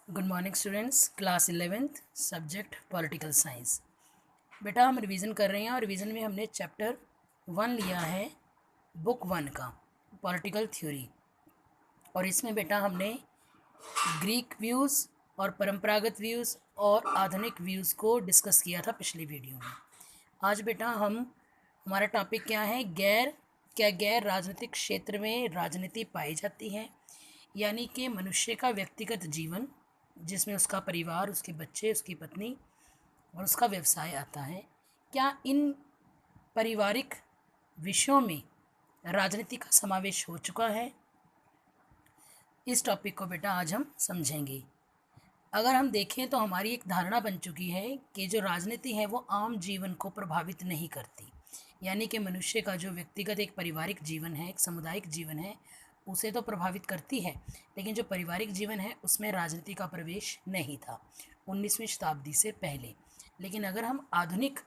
Good morning students, class 11th subject political science. बेटा हम revision कर रहे हैं और रिवीजन में हमने चैप्टर 1 लिया है, बुक 1 का पॉलिटिकल थ्योरी। और इसमें बेटा हमने ग्रीक व्यूज़ और परंपरागत व्यूज़ और आधुनिक व्यूज़ को डिस्कस किया था पिछली वीडियो में। आज बेटा हमारा टॉपिक क्या है, गैर राजनीतिक क्षेत्र में राजनीति पाई जाती है, यानी कि मनुष्य का व्यक्तिगत जीवन जिसमें उसका परिवार, उसके बच्चे, उसकी पत्नी और उसका व्यवसाय आता है। क्या इन पारिवारिक विषयों में राजनीति का समावेश हो चुका है? इस टॉपिक को बेटा आज हम समझेंगे। अगर हम देखें तो हमारी एक धारणा बन चुकी है कि जो राजनीति है वो आम जीवन को प्रभावित नहीं करती, यानी कि मनुष्य का जो व्यक्तिगत एक पारिवारिक जीवन है, एक सामुदायिक जीवन है, उसे तो प्रभावित करती है, लेकिन जो पारिवारिक जीवन है उसमें राजनीति का प्रवेश नहीं था 19वीं शताब्दी से पहले। लेकिन अगर हम आधुनिक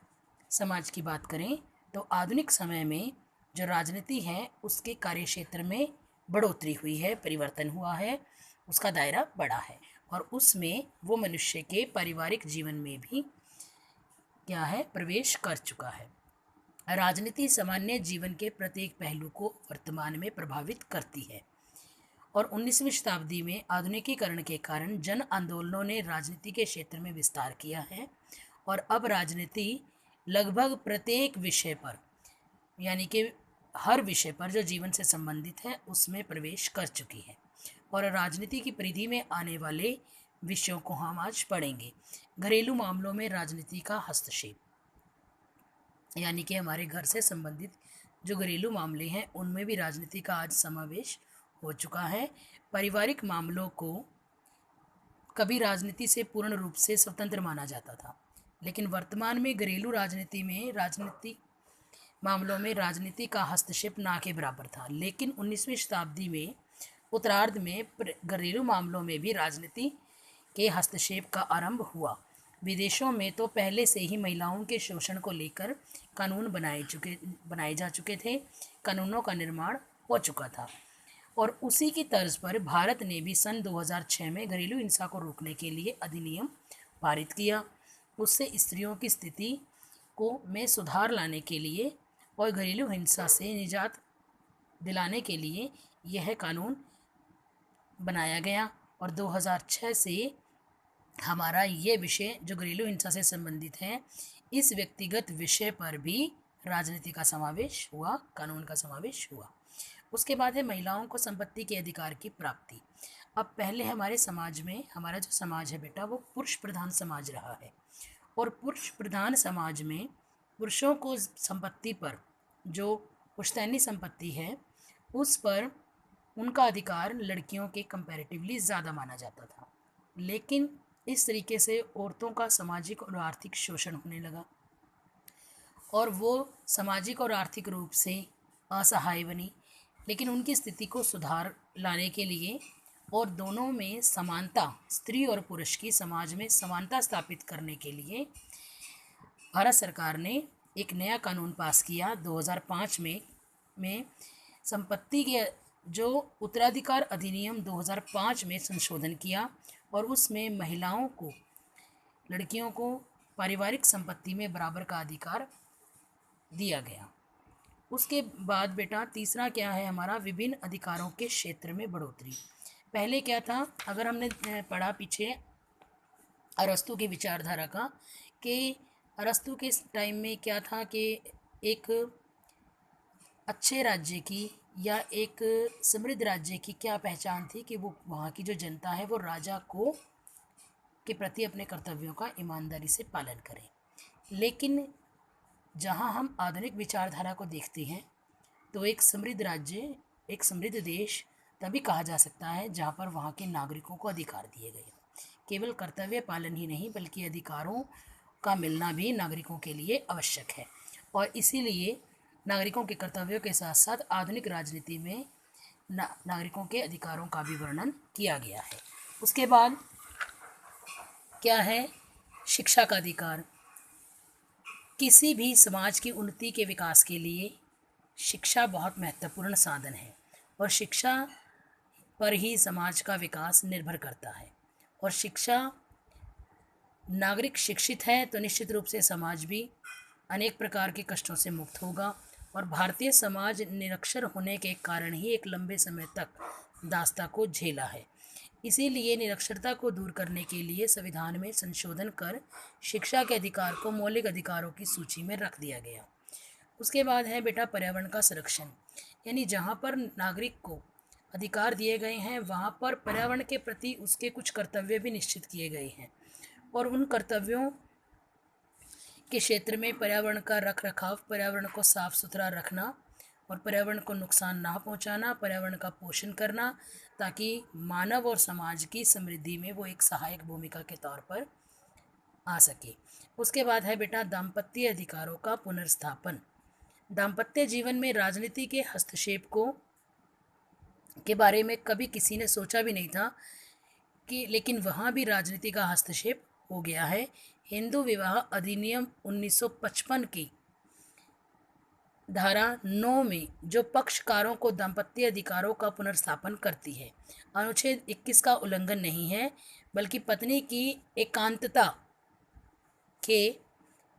समाज की बात करें तो आधुनिक समय में जो राजनीति है उसके कार्यक्षेत्र में बढ़ोतरी हुई है, परिवर्तन हुआ है, उसका दायरा बढ़ा है और उसमें वो मनुष्य के पारिवारिक जीवन में भी क्या है, प्रवेश कर चुका है। राजनीति सामान्य जीवन के प्रत्येक पहलू को वर्तमान में प्रभावित करती है और 19वीं शताब्दी में आधुनिकीकरण के कारण जन आंदोलनों ने राजनीति के क्षेत्र में विस्तार किया है और अब राजनीति लगभग प्रत्येक विषय पर, यानी कि हर विषय पर जो जीवन से संबंधित है उसमें प्रवेश कर चुकी है। और राजनीति की परिधि में आने वाले विषयों को हम आज पढ़ेंगे। घरेलू मामलों में राजनीति का हस्तक्षेप, यानी कि हमारे घर से संबंधित जो घरेलू मामले हैं उनमें भी राजनीति का आज समावेश हो चुका है। पारिवारिक मामलों को कभी राजनीति से पूर्ण रूप से स्वतंत्र माना जाता था, लेकिन वर्तमान में घरेलू राजनीति मामलों में राजनीति का हस्तक्षेप ना के बराबर था। लेकिन 19वीं शताब्दी में उत्तरार्ध में घरेलू मामलों में भी राजनीति के हस्तक्षेप का आरंभ हुआ। विदेशों में तो पहले से ही महिलाओं के शोषण को लेकर कानून बनाए जा चुके थे, कानूनों का निर्माण हो चुका था और उसी की तर्ज पर भारत ने भी सन 2006 में घरेलू हिंसा को रोकने के लिए अधिनियम पारित किया। उससे स्त्रियों की स्थिति में सुधार लाने के लिए और घरेलू हिंसा से निजात दिलाने के लिए यह कानून बनाया गया और 2006 से हमारा ये विषय जो घरेलू हिंसा से संबंधित है, इस व्यक्तिगत विषय पर भी राजनीति का समावेश हुआ, कानून का समावेश हुआ। उसके बाद है महिलाओं को संपत्ति के अधिकार की प्राप्ति। अब पहले हमारे समाज में, हमारा जो समाज है बेटा वो पुरुष प्रधान समाज रहा है और पुरुष प्रधान समाज में पुरुषों को संपत्ति पर, जो पुश्तैनी संपत्ति है उस पर उनका अधिकार लड़कियों के कंपैरेटिवली ज़्यादा माना जाता था। लेकिन इस तरीके से औरतों का सामाजिक और आर्थिक शोषण होने लगा और वो सामाजिक और आर्थिक रूप से असहाय बनी। लेकिन उनकी स्थिति को सुधार लाने के लिए और दोनों में समानता, स्त्री और पुरुष की समाज में समानता स्थापित करने के लिए भारत सरकार ने एक नया कानून पास किया 2005 में संपत्ति के जो उत्तराधिकार अधिनियम 2005 में संशोधन किया और उसमें महिलाओं को, लड़कियों को पारिवारिक संपत्ति में बराबर का अधिकार दिया गया। उसके बाद बेटा तीसरा क्या है हमारा, विभिन्न अधिकारों के क्षेत्र में बढ़ोतरी। पहले क्या था, अगर हमने पढ़ा पीछे अरस्तु की विचारधारा का, कि अरस्तु के टाइम में क्या था कि एक अच्छे राज्य की या एक समृद्ध राज्य की क्या पहचान थी कि वो वहाँ की जो जनता है वो राजा को के प्रति अपने कर्तव्यों का ईमानदारी से पालन करें। लेकिन जहाँ हम आधुनिक विचारधारा को देखते हैं तो एक समृद्ध राज्य, एक समृद्ध देश तभी कहा जा सकता है जहाँ पर वहाँ के नागरिकों को अधिकार दिए गए। केवल कर्तव्य पालन ही नहीं बल्कि अधिकारों का मिलना भी नागरिकों के लिए आवश्यक है और इसीलिए नागरिकों के कर्तव्यों के साथ साथ आधुनिक राजनीति में नागरिकों के अधिकारों का भी वर्णन किया गया है। उसके बाद क्या है, शिक्षा का अधिकार। किसी भी समाज की उन्नति के विकास के लिए शिक्षा बहुत महत्वपूर्ण साधन है और शिक्षा पर ही समाज का विकास निर्भर करता है और शिक्षा, नागरिक शिक्षित है तो निश्चित रूप से समाज भी अनेक प्रकार के कष्टों से मुक्त होगा। और भारतीय समाज निरक्षर होने के कारण ही एक लंबे समय तक दास्ता को झेला है। इसीलिए निरक्षरता को दूर करने के लिए संविधान में संशोधन कर शिक्षा के अधिकार को मौलिक अधिकारों की सूची में रख दिया गया। उसके बाद है बेटा पर्यावरण का संरक्षण, यानी जहाँ पर नागरिक को अधिकार दिए गए हैं वहाँ पर पर्यावरण के प्रति उसके कुछ कर्तव्य भी निश्चित किए गए हैं, और उन कर्तव्यों के क्षेत्र में पर्यावरण का रख रखाव, पर्यावरण को साफ सुथरा रखना और पर्यावरण को नुकसान ना पहुंचाना, पर्यावरण का पोषण करना, ताकि मानव और समाज की समृद्धि में वो एक सहायक भूमिका के तौर पर आ सके। उसके बाद है बेटा दाम्पत्य अधिकारों का पुनर्स्थापन। दाम्पत्य जीवन में राजनीति के हस्तक्षेप के बारे में कभी किसी ने सोचा भी नहीं था कि, लेकिन वहाँ भी राजनीति का हस्तक्षेप हो गया है। हिंदू विवाह अधिनियम 1955 की धारा 9 में जो पक्षकारों को दाम्पत्य अधिकारों का पुनर्स्थापन करती है, अनुच्छेद 21 का उल्लंघन नहीं है, बल्कि पत्नी की एकांतता के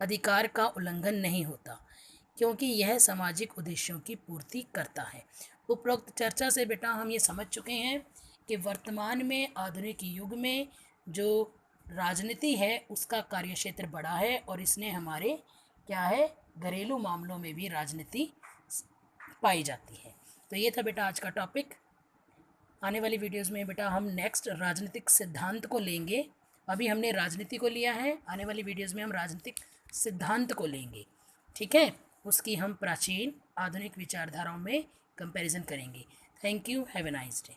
अधिकार का उल्लंघन नहीं होता, क्योंकि यह सामाजिक उद्देश्यों की पूर्ति करता है। उपरोक्त चर्चा से बेटा हम ये समझ चुके हैं कि वर्तमान में आधुनिक युग में जो राजनीति है उसका कार्यक्षेत्र बड़ा है, और इसने हमारे क्या है घरेलू मामलों में भी राजनीति पाई जाती है। तो ये था बेटा आज का टॉपिक। आने वाली वीडियोस में बेटा हम नेक्स्ट राजनीतिक सिद्धांत को लेंगे। अभी हमने राजनीति को लिया है, आने वाली वीडियोस में हम राजनीतिक सिद्धांत को लेंगे, ठीक है। उसकी हम प्राचीन आधुनिक विचारधाराओं में कंपैरिजन करेंगे। Thank you, have a nice day.